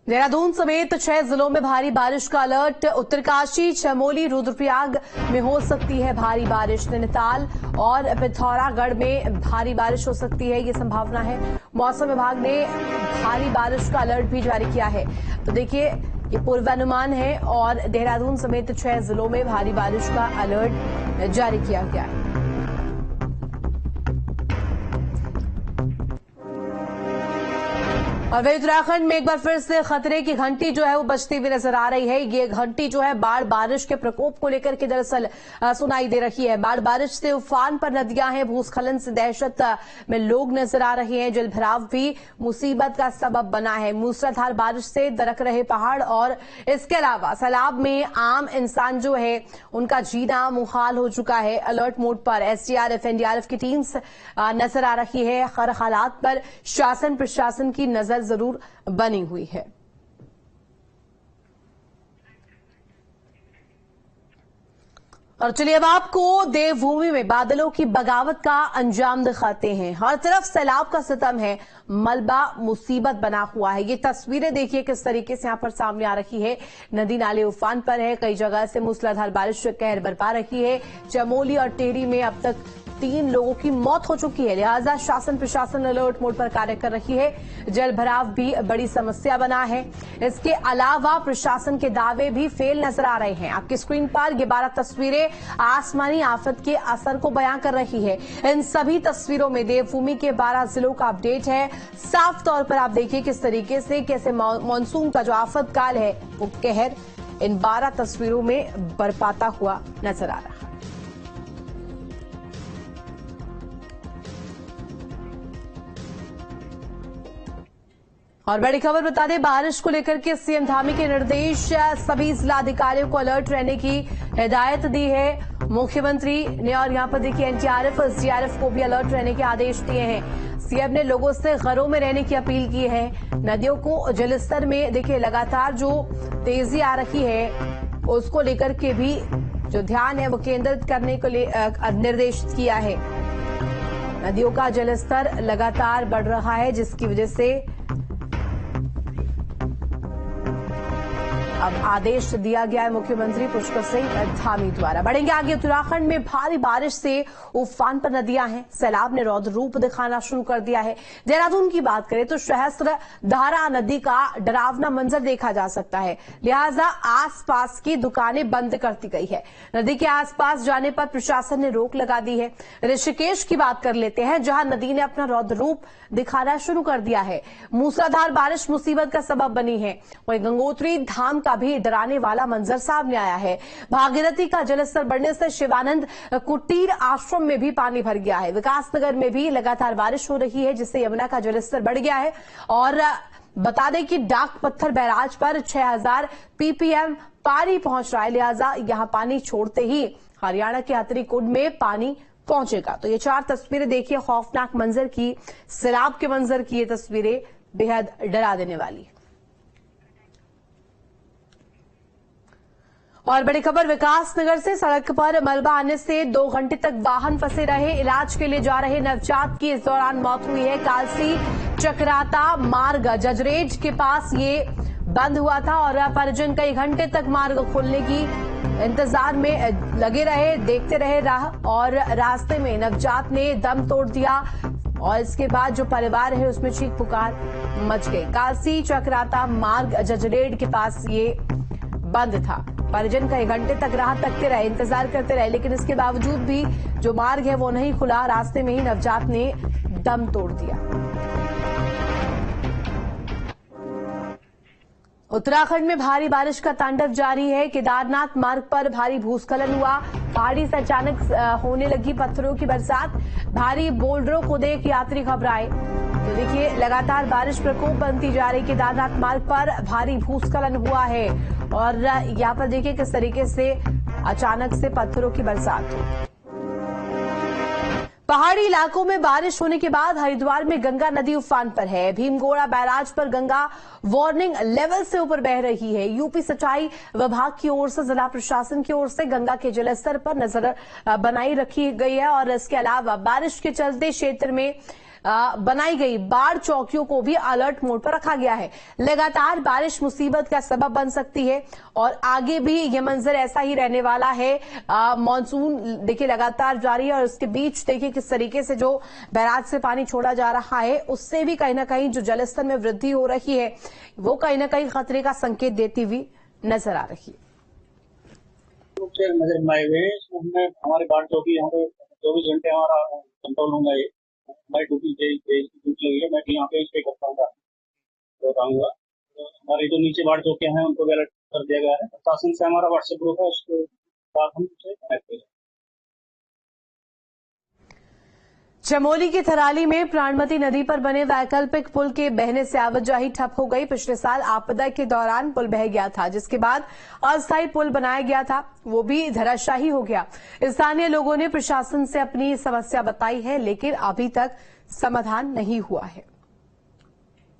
देहरादून समेत 6 जिलों में भारी बारिश का अलर्ट। उत्तरकाशी, चमोली, रुद्रप्रयाग में हो सकती है भारी बारिश। नैनीताल और पिथौरागढ़ में भारी बारिश हो सकती है, ये संभावना है। मौसम विभाग ने भारी बारिश का अलर्ट भी जारी किया है। तो देखिए, ये पूर्वानुमान है और देहरादून समेत 6 जिलों में भारी बारिश का अलर्ट जारी किया गया है। और वही उत्तराखंड में एक बार फिर से खतरे की घंटी जो है वो बजती हुई नजर आ रही है। ये घंटी जो है बाढ़ बारिश के प्रकोप को लेकर के दरअसल सुनाई दे रही है। बाढ़ बारिश से उफान पर नदियां हैं, भूस्खलन से दहशत में लोग नजर आ रहे हैं। जलभराव भी मुसीबत का सबब बना है। मूसलाधार बारिश से दरक रहे पहाड़ और इसके अलावा सैलाब में आम इंसान जो है उनका जीना मुहाल हो चुका है। अलर्ट मोड पर एसडीआरएफ, एनडीआरएफ की टीम्स नजर आ रही है। हर हालात पर शासन प्रशासन की नजर जरूर बनी हुई है। और चलिए अब आपको देवभूमि में बादलों की बगावत का अंजाम दिखाते हैं। हर तरफ सैलाब का सितम है, मलबा मुसीबत बना हुआ है। ये तस्वीरें देखिए किस तरीके से यहां पर सामने आ रही है। नदी नाले उफान पर है, कई जगह से मूसलाधार बारिश कहर बरपा रही है। चमोली और टेहरी में अब तक 3 लोगों की मौत हो चुकी है, लिहाजा शासन प्रशासन अलर्ट मोड पर कार्य कर रही है। जल भराव भी बड़ी समस्या बना है। इसके अलावा प्रशासन के दावे भी फेल नजर आ रहे हैं। आपकी स्क्रीन पर ये 12 तस्वीरें आसमानी आफत के असर को बयां कर रही है। इन सभी तस्वीरों में देवभूमि के 12 जिलों का अपडेट है। साफ तौर पर आप देखिए किस तरीके से कैसे मानसून का जो आफत काल है वो कहर इन 12 तस्वीरों में बरपाता हुआ नजर आ रहा है। और बड़ी खबर बता दें, बारिश को लेकर के सीएम धामी के निर्देश, सभी जिलाधिकारियों को अलर्ट रहने की हिदायत दी है मुख्यमंत्री ने। और यहां पर देखिए एनडीआरएफ, एसडीआरएफ को भी अलर्ट रहने के आदेश दिए हैं। सीएम ने लोगों से घरों में रहने की अपील की है। नदियों को जलस्तर में देखिए लगातार जो तेजी आ रही है उसको लेकर के भी जो ध्यान है वो केंद्रित करने को निर्देश किया है। नदियों का जलस्तर लगातार बढ़ रहा है जिसकी वजह से अब आदेश दिया गया है मुख्यमंत्री पुष्कर सिंह धामी द्वारा। बढ़ेंगे आगे। उत्तराखंड में भारी बारिश से उफान पर नदियां हैं, सैलाब ने रौद्र रूप दिखाना शुरू कर दिया है। देहरादून की बात करें तो सहस्त्रधारा नदी का डरावना मंजर देखा जा सकता है, लिहाजा आसपास की दुकानें बंद कर दी गई है। नदी के आसपास जाने पर प्रशासन ने रोक लगा दी है। ऋषिकेश की बात कर लेते हैं, जहां नदी ने अपना रौद्र रूप दिखाना शुरू कर दिया है। मूसलाधार बारिश मुसीबत का सबब बनी है। वहीं गंगोत्री धाम का भी डराने वाला मंजर सामने आया है। भागीरथी का जलस्तर बढ़ने से शिवानंद कुटीर आश्रम में भी पानी भर गया है। विकासनगर में भी लगातार बारिश हो रही है जिससे यमुना का जलस्तर बढ़ गया है। और बता दें कि डाक पत्थर बैराज पर 6000 पीपीएम पानी पहुंच रहा है, लिहाजा यहां पानी छोड़ते ही हरियाणा के हथनी कुंड में पानी पहुंचेगा। तो ये 4 तस्वीरें देखिए खौफनाक मंजर की, सैलाब के मंजर की। ये तस्वीरें बेहद डरा देने वाली। और बड़ी खबर विकासनगर से, सड़क पर मलबा आने से 2 घंटे तक वाहन फंसे रहे। इलाज के लिए जा रहे नवजात की इस दौरान मौत हुई है। कालसी चक्राता मार्ग जजरेज के पास ये बंद हुआ था और परिजन कई घंटे तक मार्ग खोलने की इंतजार में लगे रहे, देखते रहे राह। और रास्ते में नवजात ने दम तोड़ दिया और इसके बाद जो परिवार है उसमें चीख पुकार मच गई। कालसी चक्राता मार्ग जजरेड के पास ये बंद था। परिजन कई घंटे तक राह तकते रहे, इंतजार करते रहे, लेकिन इसके बावजूद भी जो मार्ग है वो नहीं खुला। रास्ते में ही नवजात ने दम तोड़ दिया। उत्तराखंड में भारी बारिश का तांडव जारी है। केदारनाथ मार्ग पर भारी भूस्खलन हुआ। पहाड़ी से अचानक होने लगी पत्थरों की बरसात। भारी बोल्डरों को देख यात्री घबराए। तो देखिए लगातार बारिश प्रकोप बनती जा रही। केदारनाथ मार्ग पर भारी भूस्खलन हुआ है और यहाँ पर देखिए किस तरीके से अचानक से पत्थरों की बरसात हुई। पहाड़ी इलाकों में बारिश होने के बाद हरिद्वार में गंगा नदी उफान पर है। भीमगोड़ा बैराज पर गंगा वार्निंग लेवल से ऊपर बह रही है। यूपी सिंचाई विभाग की ओर से, जिला प्रशासन की ओर से गंगा के जलस्तर पर नजर बनाई रखी गई है। और इसके अलावा बारिश के चलते क्षेत्र में बनाई गई बाढ़ चौकियों को भी अलर्ट मोड पर रखा गया है। लगातार बारिश मुसीबत का सबब बन सकती है और आगे भी ये मंजर ऐसा ही रहने वाला है। मानसून देखिए लगातार जारी है और उसके बीच देखिए किस तरीके से जो बैराज से पानी छोड़ा जा रहा है उससे भी कहीं ना कहीं जो जलस्तर में वृद्धि हो रही है वो कहीं ना कहीं खतरे का संकेत देती हुई नजर आ रही है। नजर बनाए हुए हैं, हमारे बाढ़ चौकी यहाँ पे 24 घंटे हमारा कंट्रोल होगा। ये हमारी ड्यूटी लगी है, मैं यहाँ पे स्टे करता हूँ। हमारे जो नीचे बाढ़ चौकियां हैं उनको भी अलर्ट कर दिया गया है। प्रशासन से हमारा व्हाट्सएप ग्रुप है, उसके साथ हम कनेक्ट हैं। चमोली की थराली में प्राणमती नदी पर बने वैकल्पिक पुल के बहने से आवाजाही ठप हो गई। पिछले साल आपदा के दौरान पुल बह गया था, जिसके बाद अस्थायी पुल बनाया गया था, वो भी धराशायी हो गया। स्थानीय लोगों ने प्रशासन से अपनी समस्या बताई है, लेकिन अभी तक समाधान नहीं हुआ है।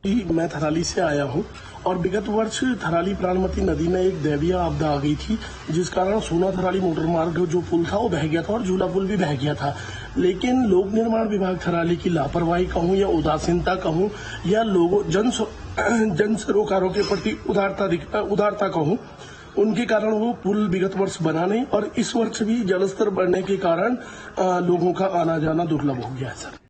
मैं थराली से आया हूं और विगत वर्ष थराली प्राणमती नदी में एक दैवीय आपदा आ गई थी, जिस कारण सोना थराली मोटर मार्ग जो पुल था वो बह गया था और झूला पुल भी बह गया था। लेकिन लोक निर्माण विभाग थराली की लापरवाही कहूं या उदासीनता कहूं या लोगों जन सरोकारों के प्रति उदारता कहूं, उनके कारण वो पुल विगत वर्ष बना नहीं और इस वर्ष भी जलस्तर बढ़ने के कारण लोगों का आना जाना दुर्लभ हो गया है सर।